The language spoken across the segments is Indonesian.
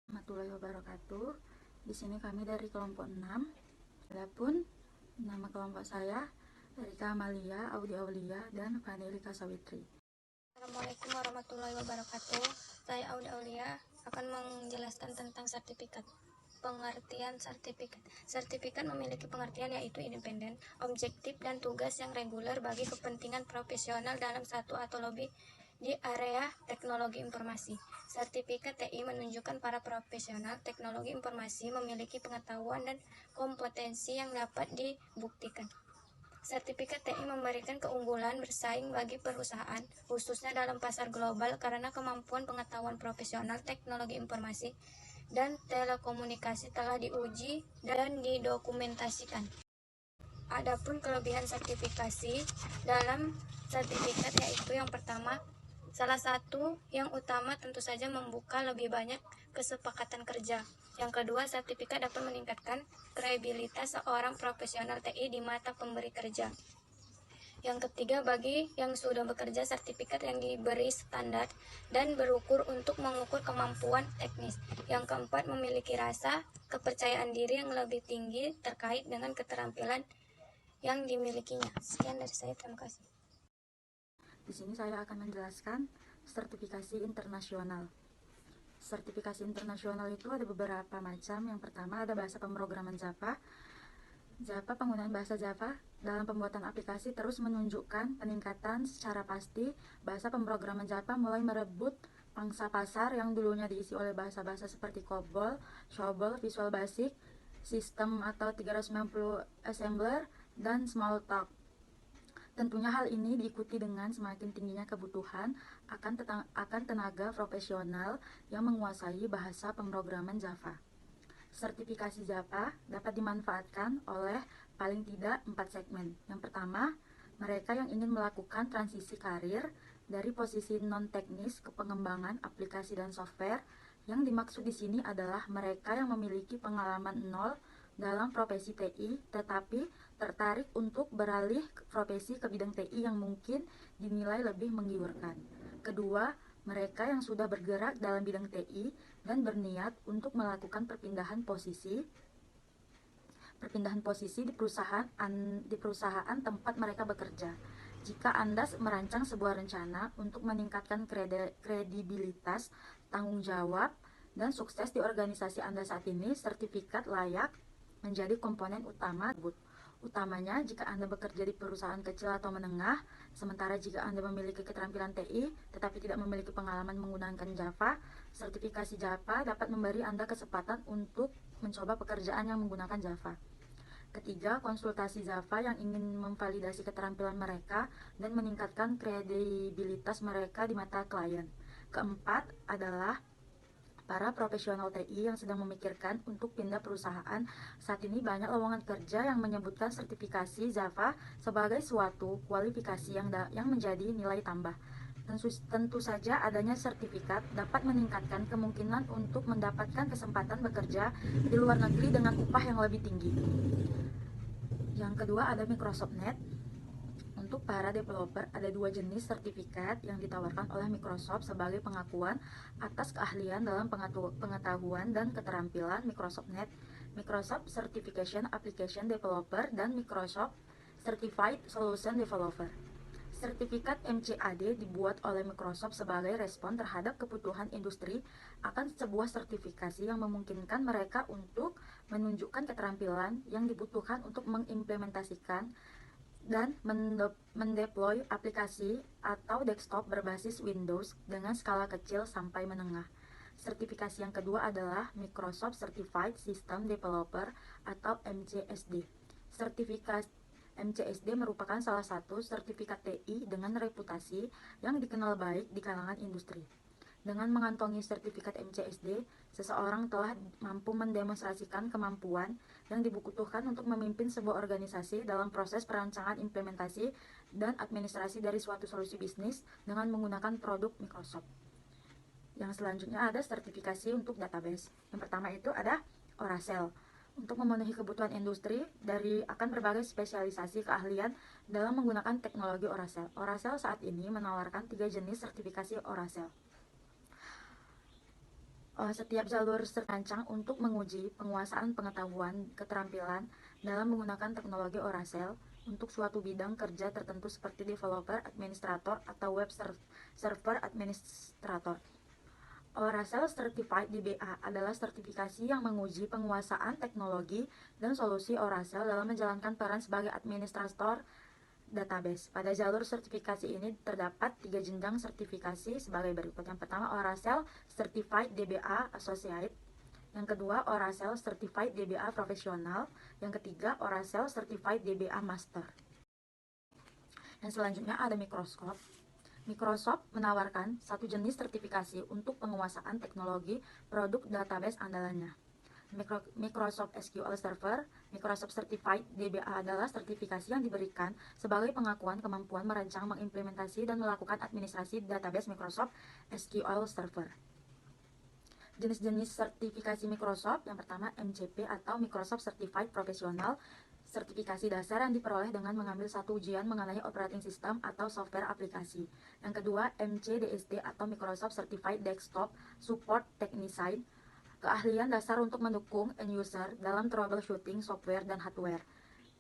Warahmatullahi wabarakatuh. Di sini kami dari kelompok 6. Adapun nama kelompok saya Rika Amalia, Audi Aulia, dan Vanelika Sawitri. Assalamualaikum warahmatullahi wabarakatuh. Saya Audi Aulia akan menjelaskan tentang sertifikat. Pengertian sertifikat. Sertifikat memiliki pengertian yaitu independen, objektif, dan tugas yang reguler bagi kepentingan profesional dalam satu atau lebih di area teknologi informasi. Sertifikat TI menunjukkan para profesional teknologi informasi memiliki pengetahuan dan kompetensi yang dapat dibuktikan. Sertifikat TI memberikan keunggulan bersaing bagi perusahaan, khususnya dalam pasar global karena kemampuan pengetahuan profesional teknologi informasi dan telekomunikasi telah diuji dan didokumentasikan. Adapun kelebihan sertifikasi dalam sertifikat yaitu yang pertama, salah satu yang utama tentu saja membuka lebih banyak kesepakatan kerja. Yang kedua, sertifikat dapat meningkatkan kredibilitas seorang profesional TI di mata pemberi kerja. Yang ketiga, bagi yang sudah bekerja, sertifikat yang diberi standar dan berukur untuk mengukur kemampuan teknis. Yang keempat, memiliki rasa kepercayaan diri yang lebih tinggi terkait dengan keterampilan yang dimilikinya. Sekian dari saya, terima kasih. Di sini saya akan menjelaskan sertifikasi internasional. Sertifikasi internasional itu ada beberapa macam. Yang pertama ada bahasa pemrograman Java. Penggunaan bahasa Java dalam pembuatan aplikasi terus menunjukkan peningkatan secara pasti. Bahasa pemrograman Java mulai merebut pangsa pasar yang dulunya diisi oleh bahasa-bahasa seperti COBOL, COBOL, Visual Basic, System atau 390 Assembler, dan Smalltalk. Tentunya hal ini diikuti dengan semakin tingginya kebutuhan akan tenaga profesional yang menguasai bahasa pemrograman Java. Sertifikasi Java dapat dimanfaatkan oleh paling tidak 4 segmen. Yang pertama, mereka yang ingin melakukan transisi karir dari posisi non-teknis ke pengembangan aplikasi dan software. Yang dimaksud di sini adalah mereka yang memiliki pengalaman nol dalam profesi TI, tetapi tertarik untuk beralih profesi ke bidang TI yang mungkin dinilai lebih menggiurkan. Kedua, mereka yang sudah bergerak dalam bidang TI dan berniat untuk melakukan perpindahan posisi di perusahaan tempat mereka bekerja. Jika Anda merancang sebuah rencana untuk meningkatkan kredibilitas, tanggung jawab, dan sukses di organisasi Anda saat ini, sertifikat layak menjadi komponen utama. Utamanya jika Anda bekerja di perusahaan kecil atau menengah, sementara jika Anda memiliki keterampilan TI tetapi tidak memiliki pengalaman menggunakan Java, sertifikasi Java dapat memberi Anda kesempatan untuk mencoba pekerjaan yang menggunakan Java. Ketiga, konsultasi Java yang ingin memvalidasi keterampilan mereka dan meningkatkan kredibilitas mereka di mata klien. Keempat adalah para profesional TI yang sedang memikirkan untuk pindah perusahaan. Saat ini banyak lowongan kerja yang menyebutkan sertifikasi Java sebagai suatu kualifikasi yang menjadi nilai tambah. Tentu saja adanya sertifikat dapat meningkatkan kemungkinan untuk mendapatkan kesempatan bekerja di luar negeri dengan upah yang lebih tinggi. Yang kedua ada Microsoft Net. Untuk para developer, ada dua jenis sertifikat yang ditawarkan oleh Microsoft sebagai pengakuan atas keahlian dalam pengetahuan dan keterampilan Microsoft Net, Microsoft Certification Application Developer, dan Microsoft Certified Solution Developer. Sertifikat MCAD dibuat oleh Microsoft sebagai respon terhadap kebutuhan industri akan sebuah sertifikasi yang memungkinkan mereka untuk menunjukkan keterampilan yang dibutuhkan untuk mengimplementasikan dan mendeploy aplikasi atau desktop berbasis Windows dengan skala kecil sampai menengah. Sertifikasi yang kedua adalah Microsoft Certified System Developer atau MCSD. Sertifikat MCSD merupakan salah satu sertifikat TI dengan reputasi yang dikenal baik di kalangan industri. Dengan mengantongi sertifikat MCSD, seseorang telah mampu mendemonstrasikan kemampuan yang dibutuhkan untuk memimpin sebuah organisasi dalam proses perancangan implementasi dan administrasi dari suatu solusi bisnis dengan menggunakan produk Microsoft. Yang selanjutnya ada sertifikasi untuk database. Yang pertama itu ada Oracle. Untuk memenuhi kebutuhan industri akan berbagai spesialisasi keahlian dalam menggunakan teknologi Oracle. Oracle saat ini menawarkan 3 jenis sertifikasi Oracle. Setiap jalur terancang untuk menguji penguasaan pengetahuan keterampilan dalam menggunakan teknologi Oracle untuk suatu bidang kerja tertentu seperti developer, administrator, atau web server administrator. Oracle Certified DBA adalah sertifikasi yang menguji penguasaan teknologi dan solusi Oracle dalam menjalankan peran sebagai administrator database. Pada jalur sertifikasi ini terdapat 3 jenjang sertifikasi sebagai berikut. Yang pertama, Oracle Certified DBA Associate. Yang kedua, Oracle Certified DBA Profesional. Yang ketiga, Oracle Certified DBA Master. Dan selanjutnya ada Microsoft. Microsoft menawarkan satu jenis sertifikasi untuk penguasaan teknologi produk database andalannya. Microsoft SQL Server. Microsoft Certified DBA adalah sertifikasi yang diberikan sebagai pengakuan kemampuan merancang, mengimplementasi, dan melakukan administrasi database Microsoft SQL Server. Jenis-jenis sertifikasi Microsoft, yang pertama MCP atau Microsoft Certified Professional, sertifikasi dasar yang diperoleh dengan mengambil satu ujian mengenai operating system atau software aplikasi. Yang kedua, MCDST atau Microsoft Certified Desktop Support Technician, keahlian dasar untuk mendukung end user dalam troubleshooting software dan hardware.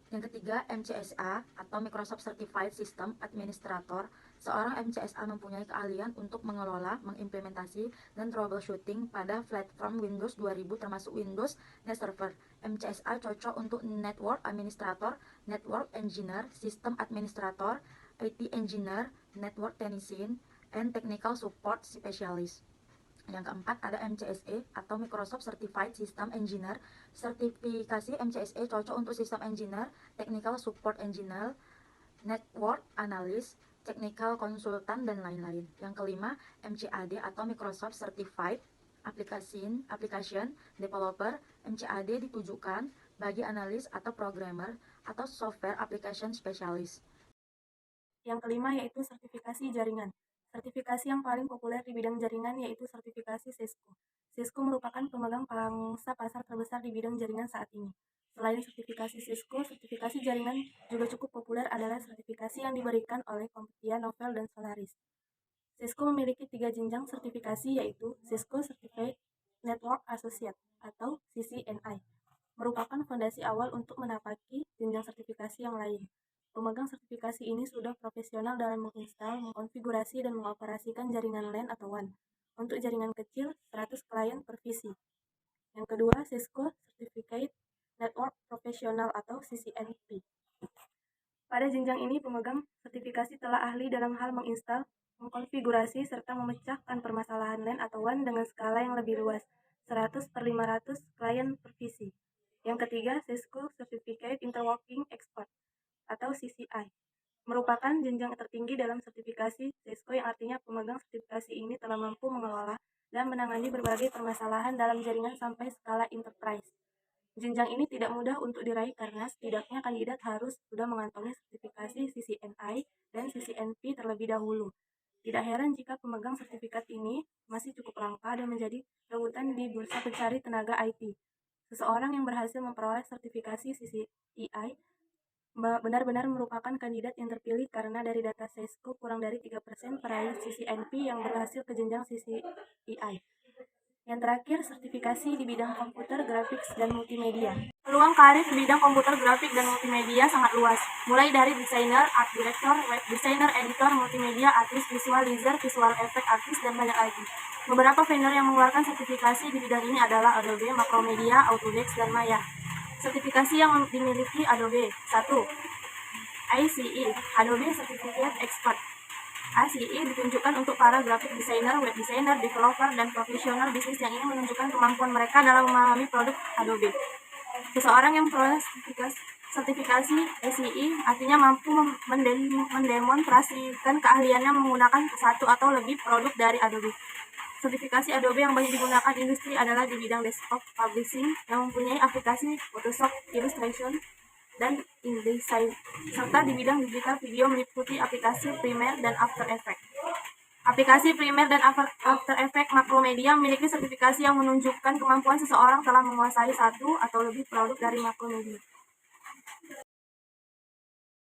Yang ketiga, MCSA atau Microsoft Certified System Administrator. Seorang MCSA mempunyai keahlian untuk mengelola, mengimplementasi, dan troubleshooting pada platform Windows 2000 termasuk Windows Net Server. MCSA cocok untuk Network Administrator, Network Engineer, System Administrator, IT Engineer, Network Technician, and Technical Support Specialist. Yang keempat ada MCSE atau Microsoft Certified System Engineer. Sertifikasi MCSE cocok untuk System Engineer, Technical Support Engineer, Network Analyst, Technical Consultant, dan lain-lain. Yang kelima, MCAD atau Microsoft Certified Application Developer. MCAD ditujukan bagi analis atau programmer atau software application specialist. Yang kelima yaitu sertifikasi jaringan. Sertifikasi yang paling populer di bidang jaringan yaitu sertifikasi Cisco. Cisco merupakan pemegang pangsa pasar terbesar di bidang jaringan saat ini. Selain sertifikasi Cisco, sertifikasi jaringan juga cukup populer adalah sertifikasi yang diberikan oleh Comptia, Novell, dan Solaris. Cisco memiliki 3 jenjang sertifikasi yaitu Cisco Certified Network Associate atau CCNI, merupakan fondasi awal untuk menapaki jenjang sertifikasi yang lain. Pemegang sertifikasi ini sudah profesional dalam menginstal, mengkonfigurasi, dan mengoperasikan jaringan LAN atau WAN untuk jaringan kecil 100 klien per visi. Yang kedua, Cisco Certificate Network Professional atau CCNP. Pada jenjang ini, pemegang sertifikasi telah ahli dalam hal menginstal, mengkonfigurasi, serta memecahkan permasalahan LAN atau WAN dengan skala yang lebih luas, 100 per 500 klien per visi. Yang ketiga, Cisco Certificate Interworking Expert atau CCI, merupakan jenjang tertinggi dalam sertifikasi Cisco yang artinya pemegang sertifikasi ini telah mampu mengelola dan menangani berbagai permasalahan dalam jaringan sampai skala enterprise. Jenjang ini tidak mudah untuk diraih karena setidaknya kandidat harus sudah mengantongi sertifikasi CCNI dan CCNP terlebih dahulu. Tidak heran jika pemegang sertifikat ini masih cukup langka dan menjadi rebutan di bursa pencari tenaga IT. Seseorang yang berhasil memperoleh sertifikasi CCI benar-benar merupakan kandidat yang terpilih karena dari data Cisco kurang dari 3% peraih CCNP yang berhasil ke jenjang CCI. Yang terakhir, sertifikasi di bidang komputer, graphics, dan multimedia. Peluang karir di bidang komputer, grafik, dan multimedia sangat luas, mulai dari desainer, art director, web designer, editor, multimedia, artist, visualizer, visual effect artist, dan banyak lagi. Beberapa vendor yang mengeluarkan sertifikasi di bidang ini adalah Adobe, Macromedia, Autodesk, dan Maya. Sertifikasi yang dimiliki Adobe. 1. ICE, Adobe Certificate Expert. ICE ditunjukkan untuk para graphic designer, web designer, developer, dan profesional bisnis yang ingin menunjukkan kemampuan mereka dalam memahami produk Adobe. Seseorang yang memperoleh sertifikasi ICE artinya mampu mendemonstrasikan keahliannya menggunakan satu atau lebih produk dari Adobe. Sertifikasi Adobe yang banyak digunakan industri adalah di bidang desktop publishing yang mempunyai aplikasi Photoshop, Illustration, dan InDesign, serta di bidang digital video meliputi aplikasi Premiere dan After Effects. Aplikasi Premiere dan After Effects Macromedia memiliki sertifikasi yang menunjukkan kemampuan seseorang telah menguasai satu atau lebih produk dari Macromedia.